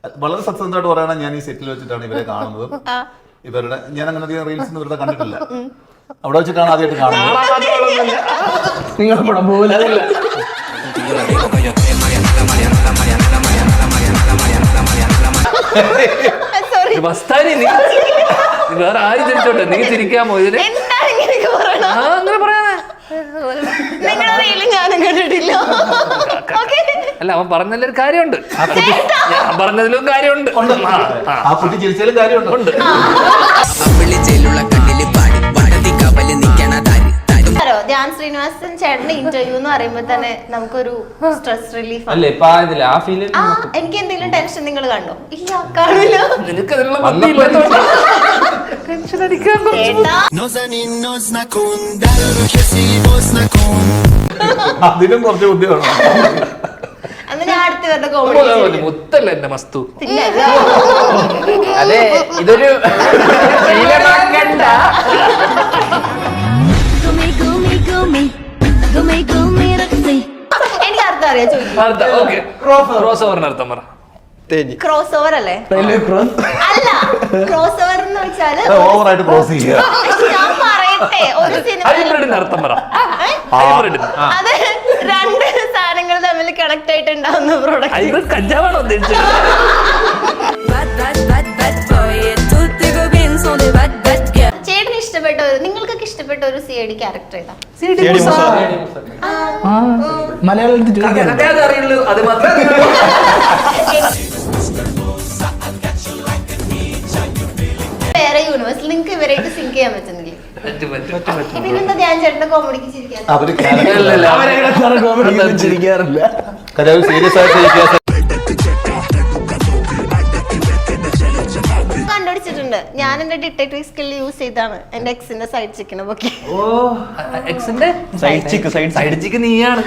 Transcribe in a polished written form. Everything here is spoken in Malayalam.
വളരെ സത്യസന്ധമായിട്ട് പറയണ, ഞാൻ ഈ സെറ്റിൽ വെച്ചിട്ടാണ് ഇവരെ കാണുന്നത്. ഇവരുടെ ഞാൻ അങ്ങനെ അധികം റീൽസ് ഇവരുടെ കണ്ടിട്ടില്ല. അവിടെ വെച്ചിട്ടാണ് ആദ്യമായിട്ട് കാണുന്നത്. നിങ്ങളെ പടം പോലെ അതല്ല. വേറെ ആരും തിരിച്ചോട്ടെ, നീ തിരിക്കാമോ ഇതിന്? അങ്ങനെ പറയാനേ അല്ല, അവൻ പറഞ്ഞതിലൊരു കാര്യമുണ്ട്, ഞാൻ പറഞ്ഞതിലും കാര്യമുണ്ട്. ആ കുട്ടി ചിരിച്ചാലും കാര്യമുണ്ട്. ധ്യാൻ ശ്രീനിവാസൻ ചേട്ടന്റെ ഇന്റർവ്യൂ എന്ന് പറയുമ്പോ തന്നെ നമുക്കൊരു സ്ട്രെസ് റിലീഫ് അല്ലേ ഇപ്പൊ ഇതില്ല ആ ഫീൽ. എനിക്ക് എന്തെങ്കിലും ടെൻഷൻ നിങ്ങൾ കണ്ടോ? ഇല്ല, കാണില്ല. നിനക്ക് അതിനുള്ള ബുദ്ധി ഇല്ലാത്തോണ്ടാ ടെൻഷൻ അടിക്കാൻ. അതിനും കുറച്ച് ബുദ്ധിയാണ്. അന്ന് ഞാൻ അടുത്ത് വരുന്ന കോമഡി മുത്തല്ല എന്റെ മസ്തു. അതെ, ഇതൊരു ശീലമാക്കണ്ട. എനിക്ക് അർത്ഥം അറിയാം, ചോദിക്കും. ക്രോസ് ഓവറിന് അർത്ഥം പറ. ക്രോസ് ഓവർ അല്ലേ? അല്ല, ക്രോസ് ഓവർ എന്ന് വെച്ചാല് ഓവറായിട്ട് ക്രോസ് ചെയ്യുക. ഞാൻ പറയട്ടെ, ഒരു സിനിമ ഹൈബ്രിഡിന് അർത്ഥം പറ. ഹൈബ്രിഡിന് അത് രണ്ട് സാധനങ്ങൾ തമ്മിൽ കണക്ട് ആയിട്ട് ഉണ്ടാവുന്ന പ്രോഡക്റ്റ്. ഹൈബ്രിഡ് കഞ്ചാവാണോ ഉദ്ദേശിച്ചത്? ചേട്ടന് ഇഷ്ടപ്പെട്ട ഒരു, നിങ്ങൾക്കൊക്കെ ഇഷ്ടപ്പെട്ട ഒരു CID ക്യാരക്ടർ ഏതാ? മലയാളത്തിൽ ചോദിക്കാൻ അറിയുള്ളൂ, അത് മാത്രമേ വേറെ യൂണിവേഴ്സിൽ നിങ്ങൾക്ക് ഇവരായിട്ട് സിങ്ക് ചെയ്യാൻ പറ്റുന്നില്ലേ? പിന്നെന്താ ധ്യാൻ ചേട്ടന്റെ കോമഡിക്ക് ചിരിക്കാൻ? അവര് ചിരിക്കാറില്ല. സീരിയസ് ആയിട്ട് കണ്ടുപിടിച്ചിട്ടുണ്ട്. ഞാൻ എന്റെ ഡിറ്റക്ടീവ് സ്കിൽ യൂസ് ചെയ്താണ് എന്റെ എക്സിന്റെ സൈഡ് ചിക്കനെ പൊക്കി. എക്സിന്റെ സൈഡ് ചിക്ക് സൈഡ് ചിക്ക് നീയാണ്.